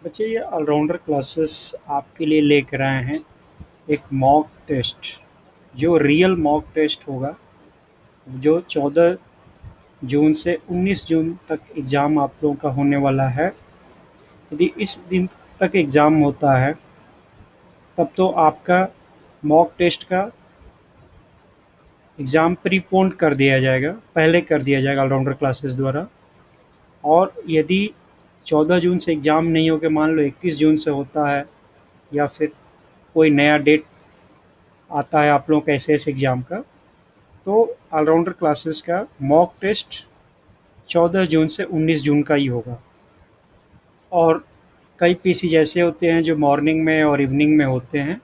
बच्चे ये allrounder classes आपके लिए लेकर आए हैं एक मॉक टेस्ट जो रियल मॉक टेस्ट होगा, जो 14 जून से 19 जून तक एग्ज़ाम आप लोगों का होने वाला है। यदि इस दिन तक एग्ज़ाम होता है तब तो आपका मॉक टेस्ट का एग्ज़ाम प्रीपोन्ड कर दिया जाएगा, पहले कर दिया जाएगा ऑलराउंडर क्लासेस द्वारा। और यदि 14 जून से एग्ज़ाम नहीं हो के मान लो 21 जून से होता है, या फिर कोई नया डेट आता है आप लोगों का एसएस एग्ज़ाम का, तो ऑलराउंडर क्लासेस का मॉक टेस्ट 14 जून से 19 जून का ही होगा। और कई पीसी जैसे होते हैं जो मॉर्निंग में और इवनिंग में होते हैं,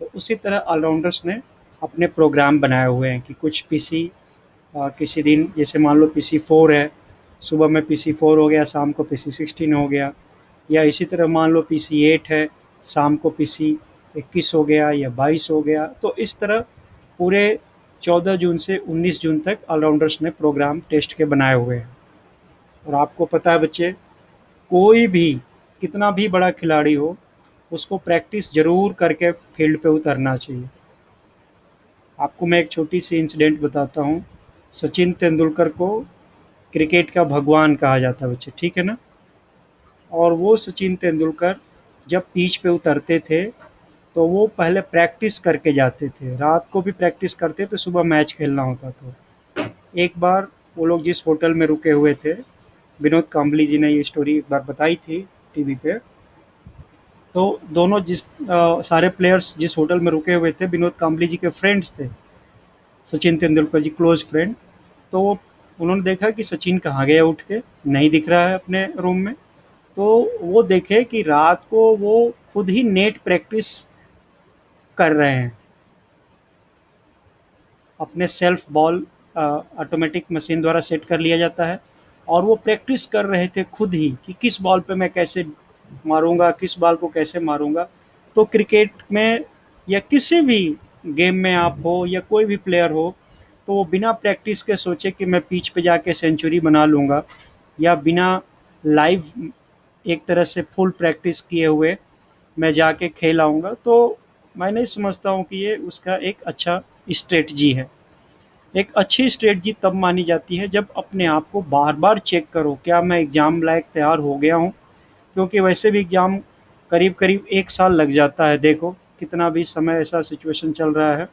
तो उसी तरह ऑलराउंडर्स ने अपने प्रोग्राम बनाए हुए हैं कि कुछ पीसी किसी दिन जैसे मान लो पीसी 4 है, सुबह में पीसी 4 हो गया, शाम को पीसी 16 हो गया। या इसी तरह मान लो पीसी 8 है, शाम को पीसी 21 हो गया या 22 हो गया। तो इस तरह पूरे 14 जून से 19 जून तक ऑलराउंडर्स ने प्रोग्राम टेस्ट के बनाए हुए हैं। और आपको पता है बच्चे, कोई भी कितना भी बड़ा खिलाड़ी हो, उसको प्रैक्टिस ज़रूर करके फील्ड पे उतरना चाहिए। आपको मैं एक छोटी सी इंसिडेंट बताता हूँ। सचिन तेंदुलकर को क्रिकेट का भगवान कहा जाता है बच्चे, ठीक है ना। और वो सचिन तेंदुलकर जब पिच पे उतरते थे तो वो पहले प्रैक्टिस करके जाते थे, रात को भी प्रैक्टिस करते थे, सुबह मैच खेलना होता था। एक बार वो लोग जिस होटल में रुके हुए थे, विनोद काम्बली जी ने ये स्टोरी एक बार बताई थी टीवी पे। तो दोनों सारे प्लेयर्स जिस होटल में रुके हुए थे, विनोद काम्बली जी के फ्रेंड्स थे, सचिन तेंदुलकर जी क्लोज फ्रेंड। तो उन्होंने देखा कि सचिन कहाँ गया, उठ के नहीं दिख रहा है अपने रूम में। तो वो देखे कि रात को वो खुद ही नेट प्रैक्टिस कर रहे हैं, अपने सेल्फ बॉल ऑटोमेटिक मशीन द्वारा सेट कर लिया जाता है। और वो प्रैक्टिस कर रहे थे खुद ही कि किस बॉल पे मैं कैसे मारूंगा, किस बॉल को कैसे मारूंगा। तो क्रिकेट में या किसी भी गेम में आप हो या कोई भी प्लेयर हो, तो वो बिना प्रैक्टिस के सोचे कि मैं पिच पे जाके सेंचुरी बना लूँगा, या बिना लाइव एक तरह से फुल प्रैक्टिस किए हुए मैं जाके खेल आऊँगा, तो मैं नहीं समझता हूँ कि ये उसका एक अच्छा स्ट्रेटजी है। एक अच्छी स्ट्रेटजी तब मानी जाती है जब अपने आप को बार बार चेक करो, क्या मैं एग्ज़ाम लायक तैयार हो गया हूँ। क्योंकि वैसे भी एग्ज़ाम करीब करीब 1 साल लग जाता है। देखो कितना भी समय ऐसा सिचुएशन चल रहा है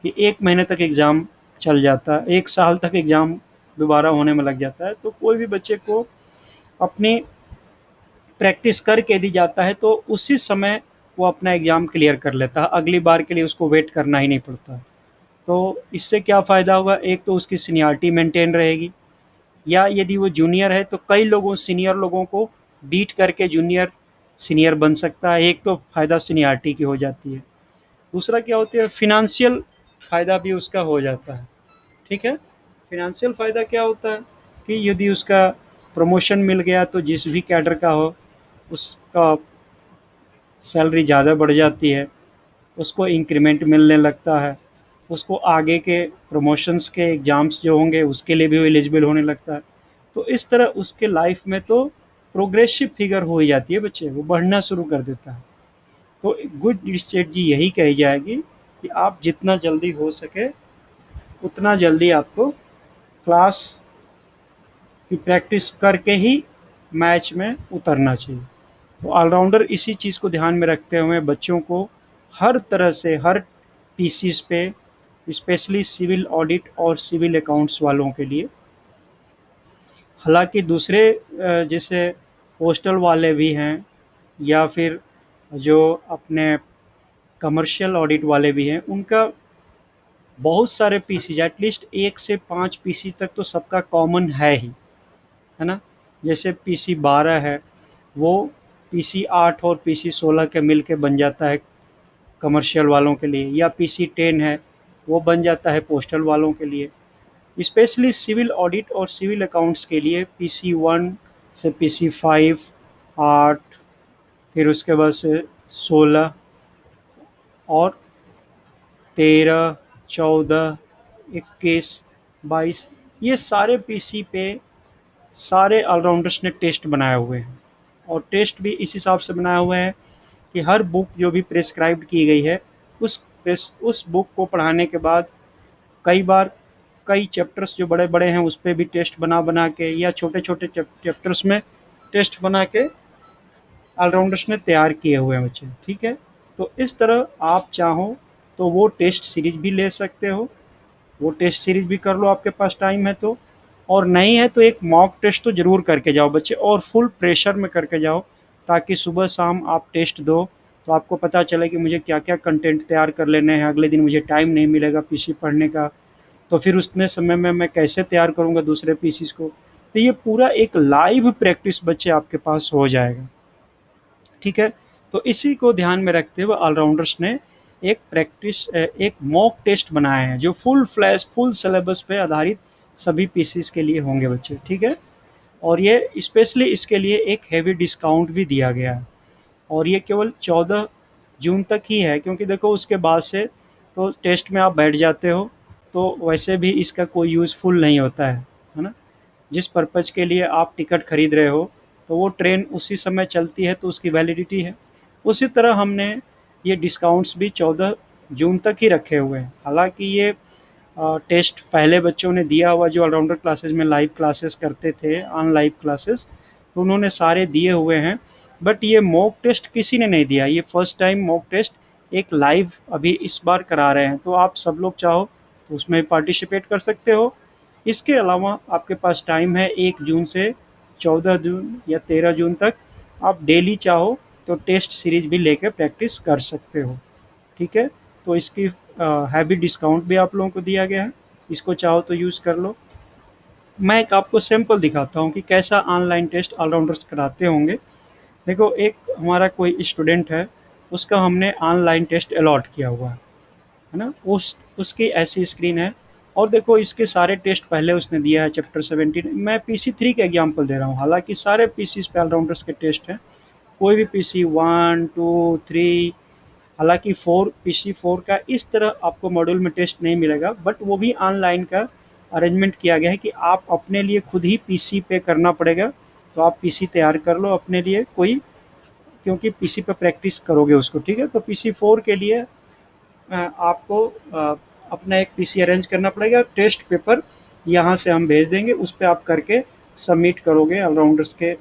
कि 1 महीने तक एग्ज़ाम चल जाता है, 1 साल तक एग्ज़ाम दोबारा होने में लग जाता है। तो कोई भी बच्चे को अपनी प्रैक्टिस करके दी जाता है तो उसी समय वो अपना एग्ज़ाम क्लियर कर लेता है, अगली बार के लिए उसको वेट करना ही नहीं पड़ता। तो इससे क्या फ़ायदा होगा, एक तो उसकी सीनियरिटी मेंटेन रहेगी, या यदि वो जूनियर है तो कई लोगों सीनियर लोगों को बीट करके जूनियर सीनियर बन सकता है। एक तो फ़ायदा सीनियरिटी की हो जाती है, दूसरा क्या होता है, फिनंशियल फ़ायदा भी उसका हो जाता है। ठीक है, फिनंशियल फ़ायदा क्या होता है कि यदि उसका प्रमोशन मिल गया तो जिस भी कैडर का हो उसका सैलरी ज़्यादा बढ़ जाती है, उसको इंक्रीमेंट मिलने लगता है, उसको आगे के प्रमोशंस के एग्ज़ाम्स जो होंगे उसके लिए भी वो एलिजिबल होने लगता है। तो इस तरह उसके लाइफ में तो प्रोग्रेसिव फिगर हो ही जाती है बच्चे, वो बढ़ना शुरू कर देता है। तो गुड स्ट्रेटजी यही कही जाएगी कि आप जितना जल्दी हो सके उतना जल्दी आपको क्लास की प्रैक्टिस करके ही मैच में उतरना चाहिए। तो ऑलराउंडर इसी चीज़ को ध्यान में रखते हुए बच्चों को हर तरह से हर पीसीस पे, स्पेशली सिविल ऑडिट और सिविल अकाउंट्स वालों के लिए, हालांकि दूसरे जैसे पोस्टल वाले भी हैं, या फिर जो अपने कमर्शियल ऑडिट वाले भी हैं, उनका बहुत सारे पीसीज, एटलीस्ट 1 से 5 पीसी तक तो सबका कॉमन है ना। जैसे पीसी 12 है, वो पीसी 8 और पीसी 16 के मिल के बन जाता है कमर्शियल वालों के लिए, या पीसी 10 है, वो बन जाता है पोस्टल वालों के लिए। स्पेशली सिविल ऑडिट और सिविल अकाउंट्स के लिए पीसी 1 से पीसी 5, 8, फिर उसके बाद से 16 और 13, 14, 21, 22, ये सारे पीसी पे सारे ऑलराउंडर्स ने टेस्ट बनाए हुए हैं। और टेस्ट भी इस हिसाब से बनाया हुआ है कि हर बुक जो भी प्रिस्क्राइब्ड की गई है उस बुक को पढ़ाने के बाद कई बार कई चैप्टर्स जो बड़े बड़े हैं उस पर भी टेस्ट बना बना के या छोटे छोटे चैप्टर्स में टेस्ट बना के ऑलराउंडर्स ने तैयार किए हुए हैं बच्चे, ठीक है। तो इस तरह आप चाहो तो वो टेस्ट सीरीज भी ले सकते हो, वो टेस्ट सीरीज भी कर लो आपके पास टाइम है तो। और नहीं है तो एक मॉक टेस्ट तो ज़रूर करके जाओ बच्चे, और फुल प्रेशर में करके जाओ, ताकि सुबह शाम आप टेस्ट दो तो आपको पता चले कि मुझे क्या क्या कंटेंट तैयार कर लेने हैं, अगले दिन मुझे टाइम नहीं मिलेगा पीसी पढ़ने का, तो फिर उतने समय में मैं कैसे तैयार करूँगा दूसरे पीसीस को। तो ये पूरा एक लाइव प्रैक्टिस बच्चे आपके पास हो जाएगा, ठीक है। तो इसी को ध्यान में रखते हुए ऑलराउंडर्स ने एक मॉक टेस्ट बनाए हैं जो फुल फ्लैश फुल सिलेबस पे आधारित सभी पीसीस के लिए होंगे बच्चे, ठीक है। और ये स्पेशली इसके लिए एक हेवी डिस्काउंट भी दिया गया है, और ये केवल 14 जून तक ही है, क्योंकि देखो उसके बाद से तो टेस्ट में आप बैठ जाते हो तो वैसे भी इसका कोई यूज़फुल नहीं होता है ना। जिस पर्पज़ के लिए आप टिकट खरीद रहे हो तो वो ट्रेन उसी समय चलती है तो उसकी वैलिडिटी है। उसी तरह हमने ये डिस्काउंट्स भी 14 जून तक ही रखे हुए हैं। हालांकि ये टेस्ट पहले बच्चों ने दिया हुआ जो ऑलराउंडर क्लासेस में लाइव क्लासेस करते थे, ऑन लाइव क्लासेस, तो उन्होंने सारे दिए हुए हैं। बट ये मॉक टेस्ट किसी ने नहीं दिया, ये फर्स्ट टाइम मॉक टेस्ट एक लाइव अभी इस बार करा रहे हैं, तो आप सब लोग चाहो तो उसमें पार्टिसिपेट कर सकते हो। इसके अलावा आपके पास टाइम है 1 जून से 14 जून या 13 जून तक, आप डेली चाहो तो टेस्ट सीरीज भी लेकर प्रैक्टिस कर सकते हो, ठीक है। तो इसकी हैवी डिस्काउंट भी आप लोगों को दिया गया है, इसको चाहो तो यूज़ कर लो। मैं एक आपको सैंपल दिखाता हूँ कि कैसा ऑनलाइन टेस्ट ऑलराउंडर्स कराते होंगे। देखो एक हमारा कोई स्टूडेंट है, उसका हमने ऑनलाइन टेस्ट अलॉट किया हुआ है ना, उस उसकी ऐसी स्क्रीन है। और देखो इसके सारे टेस्ट पहले उसने दिया है चैप्टर 17, मैं PC 3 का एग्जांपल दे रहा हूँ, हालांकि सारे पीसीज पे ऑलराउंडर्स के टेस्ट हैं। कोई भी PC 1 2 3, हालांकि 4 PC 4 का इस तरह आपको मॉड्यूल में टेस्ट नहीं मिलेगा, बट वो भी ऑनलाइन का अरेंजमेंट किया गया है कि आप अपने लिए खुद ही पीसी पे करना पड़ेगा। तो आप पीसी तैयार कर लो अपने लिए कोई, क्योंकि पीसी पे प्रैक्टिस करोगे उसको, ठीक है। तो PC 4 के लिए आपको अपना एक पीसी अरेंज करना पड़ेगा, टेस्ट पेपर यहाँ से हम भेज देंगे, उस पर आप करके सबमिट करोगे ऑलराउंडर्स के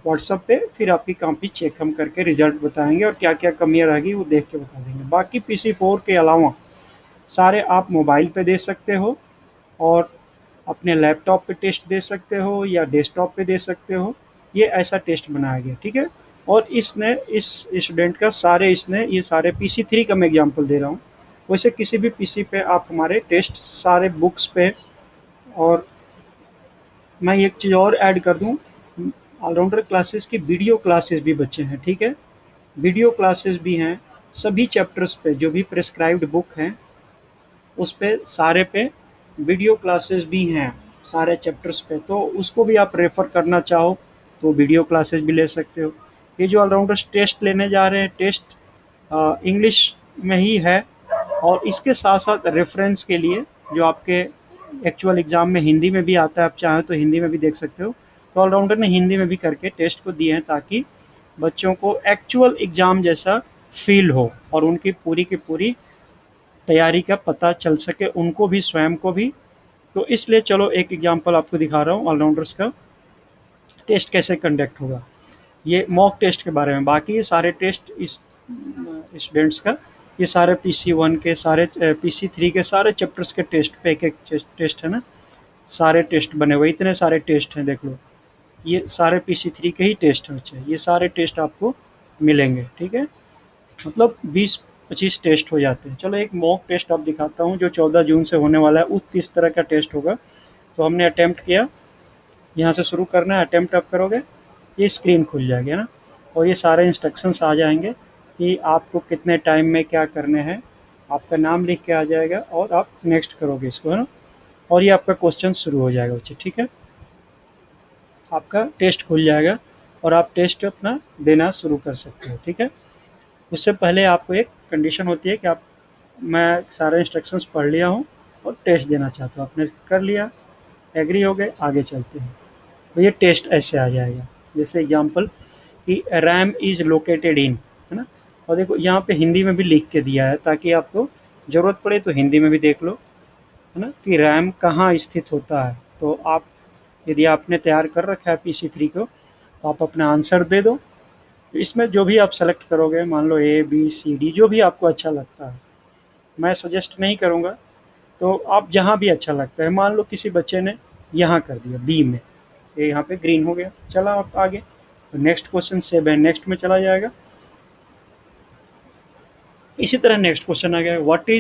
व्हाट्सअप पे, फिर आपकी कॉपी चेक हम करके रिजल्ट बताएंगे और क्या क्या कमियाँ रहेगी वो देख के बता देंगे। बाकी PC 4 के अलावा सारे आप मोबाइल पे दे सकते हो, और अपने लैपटॉप पे टेस्ट दे सकते हो या डेस्कटॉप पे दे सकते हो। ये ऐसा टेस्ट बनाया गया, ठीक है। और इसने इस स्टूडेंट का सारे इसने ये सारे PC 3 का मैं एग्जांपल दे रहा हूँ, वैसे किसी भी पीसी पे आप हमारे टेस्ट सारे बुक्स पे। और मैं एक चीज़ और ऐड कर दूँ, ऑलराउंडर क्लासेस की वीडियो क्लासेस भी बच्चे हैं, ठीक है। वीडियो क्लासेस भी हैं सभी चैप्टर्स पे, जो भी प्रिस्क्राइब्ड बुक हैं उस पे सारे पे वीडियो क्लासेस भी हैं सारे चैप्टर्स पे, तो उसको भी आप रेफ़र करना चाहो तो वीडियो क्लासेस भी ले सकते हो। ये जो ऑलराउंडर्स टेस्ट लेने जा रहे हैं, टेस्ट इंग्लिश में ही है, और इसके साथ साथ रेफरेंस के लिए जो आपके एक्चुअल एग्ज़ाम में हिंदी में भी आता है, आप चाहें तो हिंदी में भी देख सकते हो। तो ऑलराउंडर ने हिंदी में भी करके टेस्ट को दिए हैं, ताकि बच्चों को एक्चुअल एग्ज़ाम जैसा फील हो और उनकी पूरी की पूरी तैयारी का पता चल सके उनको भी, स्वयं को भी। तो इसलिए चलो एक एग्जांपल आपको दिखा रहा हूँ ऑलराउंडर्स का टेस्ट कैसे कंडक्ट होगा, ये मॉक टेस्ट के बारे में। बाकी ये सारे टेस्ट इस स्टूडेंट्स का, ये सारे PC 1 के सारे PC 3 के सारे चैप्टर्स के टेस्ट पे एक एक टेस्ट है ना, सारे टेस्ट बने हुए, इतने सारे टेस्ट हैं देख लो, ये सारे PC 3 के ही टेस्ट हैं, ये सारे टेस्ट आपको मिलेंगे, ठीक है। मतलब 20-25 टेस्ट हो जाते हैं। चलो एक मॉक टेस्ट आप दिखाता हूँ जो 14 जून से होने वाला है, उस किस तरह का टेस्ट होगा। तो हमने अटैम्प्ट किया, यहाँ से शुरू करना है, अटैम्प्ट आप करोगे, ये स्क्रीन खुल जाएगी है ना, और ये सारे इंस्ट्रक्शंस आ जाएंगे कि आपको कितने टाइम में क्या करने हैं, आपका नाम लिख के आ जाएगा और आप नेक्स्ट करोगे इसको, है ना। और ये आपका क्वेश्चन शुरू हो जाएगा बच्चे, ठीक है। आपका टेस्ट खुल जाएगा और आप टेस्ट अपना देना शुरू कर सकते हो, ठीक है। उससे पहले आपको एक कंडीशन होती है कि आप, मैं सारे इंस्ट्रक्शंस पढ़ लिया हूँ और टेस्ट देना चाहता हूँ, आपने कर लिया, एग्री हो गए, आगे चलते हैं। तो ये टेस्ट ऐसे आ जाएगा, जैसे एग्जांपल कि रैम इज़ लोकेटेड इन, है ना? और देखो यहाँ पे हिंदी में भी लिख के दिया है ताकि आपको ज़रूरत पड़े तो हिंदी में भी देख लो, है ना? कि रैम कहाँ स्थित होता है। तो आप यदि आपने तैयार कर रखा है PC3 को तो आप अपना आंसर दे दो। इसमें जो भी आप सेलेक्ट करोगे, मान लो A B C D जो भी आपको अच्छा लगता है, मैं सजेस्ट नहीं करूँगा। तो आप जहाँ भी अच्छा लगता है, मान लो किसी बच्चे ने यहाँ कर दिया बी में, ये यहाँ पे ग्रीन हो गया, चला आप आगे। तो नेक्स्ट क्वेश्चन 7 नेक्स्ट में चला जाएगा। इसी तरह नेक्स्ट क्वेश्चन आ गया, what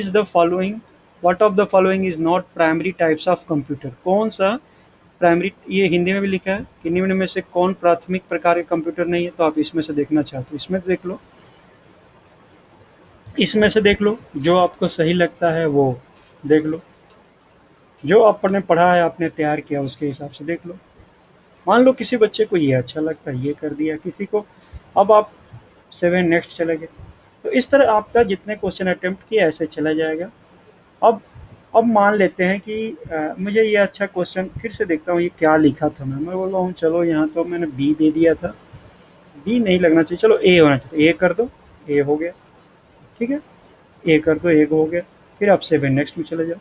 of the following is not primary types of computer. कौन सा प्राइमरी, ये हिंदी में भी लिखा है कि निम्न में से कौन प्राथमिक प्रकार के कंप्यूटर नहीं है। तो आप इसमें से देखना चाहते हो, इसमें देख लो, इसमें से देख लो, जो आपको सही लगता है वो देख लो, जो आपने पढ़ा है आपने तैयार किया उसके हिसाब से देख लो। मान लो किसी बच्चे को ये अच्छा लगता है, ये कर दिया किसी को। अब आप 7 नेक्स्ट चले गए। तो इस तरह आपका जितने क्वेश्चन अटेम्प्ट किए ऐसे चला जाएगा। अब अब मान लेते हैं कि मुझे ये अच्छा क्वेश्चन फिर से देखता हूँ, ये क्या लिखा था। मैं बोल रहा हूँ चलो यहाँ तो मैंने बी दे दिया था, बी नहीं लगना चाहिए, चलो ए होना चाहिए, ए कर दो, ए हो गया, ठीक है, ए कर दो, ए हो गया। फिर आप 7 नेक्स्ट में चले जाओ।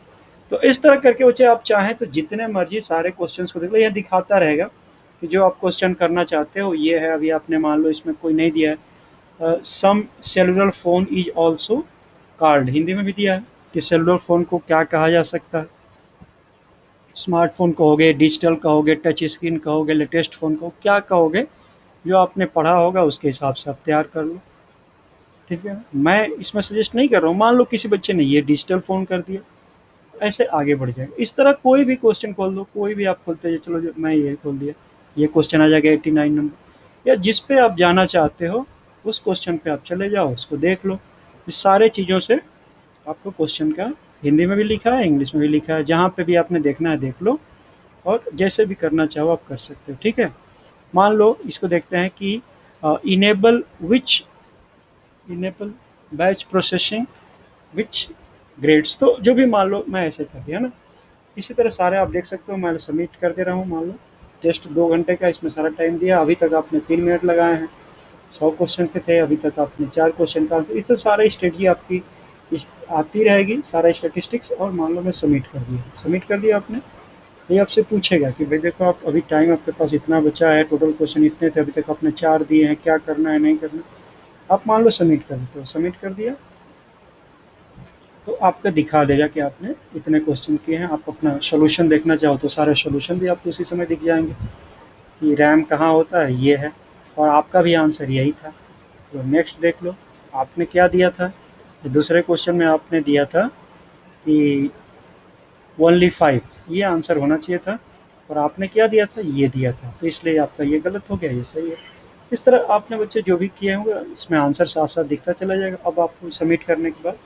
तो इस तरह करके बच्चे आप चाहें तो जितने मर्जी सारे क्वेश्चन को देख लो, यह दिखाता रहेगा कि जो आप क्वेश्चन करना चाहते हो ये है। अभी आपने मान लो इसमें कोई नहीं दिया है, some cellular phone is also card, Hindi में भी दिया है कि सेलुलर फ़ोन को क्या कहा जा सकता है। स्मार्टफ़ोन कहोगे, डिजिटल कहोगे, टच स्क्रीन कहोगे, लेटेस्ट फ़ोन कहो, क्या कहोगे, जो आपने पढ़ा होगा उसके हिसाब से आप तैयार कर लो, ठीक है। मैं इसमें सजेस्ट नहीं कर रहा हूँ, मान लो किसी बच्चे ने ये डिजिटल फ़ोन कर दिया, ऐसे आगे बढ़ जाएगा। इस तरह कोई भी क्वेश्चन खोल दो, कोई भी आप खोलते जाओ, चलो जो मैं ये खोल दिया, ये क्वेश्चन आ जाएगा 89 नंबर, या जिस पे आप जाना चाहते हो उस क्वेश्चन पे आप चले जाओ, उसको देख लो। इस सारे चीज़ों से आपको क्वेश्चन का हिंदी में भी लिखा है, इंग्लिश में भी लिखा है, जहाँ पे भी आपने देखना है देख लो, और जैसे भी करना चाहो आप कर सकते हो, ठीक है। मान लो इसको देखते हैं कि इनेबल विच, इनेबल बैच प्रोसेसिंग विच ग्रेड्स, तो जो भी मान लो मैं ऐसे कर दिया ना। इसी तरह सारे आप देख सकते हो, मैं सबमिट कर दे रहा हूँ। मान लो टेस्ट 2 घंटे का, इसमें सारा टाइम दिया, अभी तक आपने 3 मिनट लगाए हैं। 100 क्वेश्चन पे थे, अभी तक आपने 4 क्वेश्चन का आंसर। इस तरह सारा स्ट्रेटजी आपकी आती रहेगी, सारा स्टेटिस्टिक्स। और मान लो मैं सबमिट कर दिया, सबमिट कर दिया आपने, ये आपसे पूछेगा कि भाई देखो आप अभी टाइम आपके पास इतना बचा है, टोटल क्वेश्चन इतने थे, अभी तक आपने 4 दिए हैं, क्या करना है नहीं करना। आप मान लो सबमिट कर देते हो, सबमिट कर दिया तो आपका दिखा देगा कि आपने इतने क्वेश्चन किए हैं। आप अपना सोल्यूशन देखना चाहो तो सारे सोल्यूशन भी आपको उसी समय दिख जाएंगे कि रैम कहाँ होता है, ये है, और आपका भी आंसर यही था। तो नेक्स्ट देख लो, आपने क्या दिया था। दूसरे क्वेश्चन में आपने दिया था कि ओनली 5, ये आंसर होना चाहिए था, और आपने क्या दिया था, ये दिया था, तो इसलिए आपका ये गलत हो गया, ये सही है। इस तरह आपने बच्चे जो भी किए होंगे इसमें आंसर साथ साथ दिखता चला जाएगा अब आपको सबमिट करने के बाद।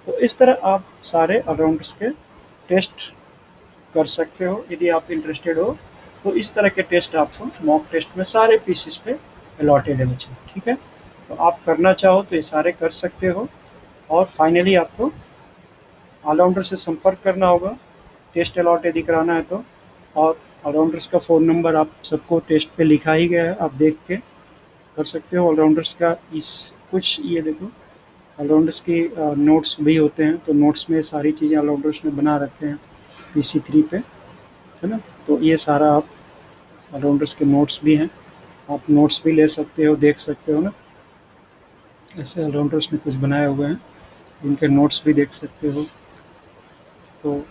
तो इस तरह आप सारे ऑलराउंडर्स के टेस्ट कर सकते हो यदि आप इंटरेस्टेड हो। तो इस तरह के टेस्ट आपको मॉक टेस्ट में सारे पीसीस पे अलॉटेड है बच्चे, ठीक है। तो आप करना चाहो तो ये सारे कर सकते हो, और फाइनली आपको ऑलराउंडर से संपर्क करना होगा टेस्ट अलॉट यदि कराना है तो। और ऑलराउंडर्स का फ़ोन नंबर आप सबको टेस्ट पे लिखा ही गया है, आप देख के कर सकते हो। ऑलराउंडर्स का इस कुछ ये देखो, ऑलराउंडर्स की नोट्स भी होते हैं, तो नोट्स में सारी चीज़ें ऑलराउंडर्स ने बना रखे हैं PC3 पे, है ना। तो ये सारा आप ऑलराउंडर्स के नोट्स भी हैं, आप नोट्स भी ले सकते हो, देख सकते हो ना। ऐसे ऑलराउंडर्स ने कुछ बनाए हुए हैं, इनके नोट्स भी देख सकते हो। तो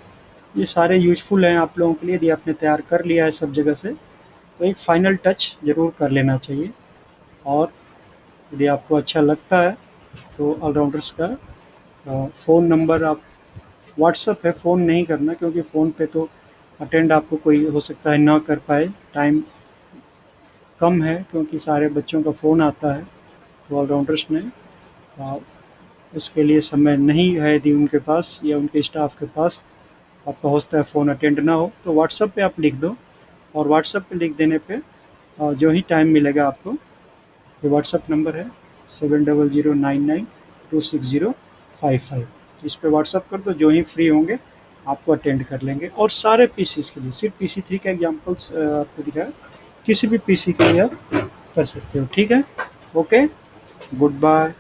ये सारे यूज़फुल हैं आप लोगों के लिए, यदि आपने तैयार कर लिया है सब जगह से तो एक फ़ाइनल टच ज़रूर कर लेना चाहिए। और यदि आपको अच्छा लगता है तो ऑलराउंडर्स का फ़ोन नंबर आप, व्हाट्सअप है, फ़ोन नहीं करना, क्योंकि फ़ोन पे तो अटेंड आपको कोई हो सकता है ना कर पाए, टाइम कम है क्योंकि सारे बच्चों का फ़ोन आता है। तो ऑलराउंडर्स ने अ, उसके लिए समय नहीं है यदि उनके पास या उनके स्टाफ के पास, आपका हो सकता है फ़ोन अटेंड ना हो, तो व्हाट्सएप पे आप लिख दो। और व्हाट्सएप पे लिख देने पे जो ही टाइम मिलेगा आपको, ये व्हाट्सएप नंबर है 7009926055, इस पे व्हाट्सएप कर दो, जो ही फ्री होंगे आपको अटेंड कर लेंगे। और सारे पीसीस के लिए, सिर्फ PC3 का एग्जाम्पल्स आपको दिखाया, किसी भी PC के लिए आप कर सकते हो, ठीक है। Okay, good bye.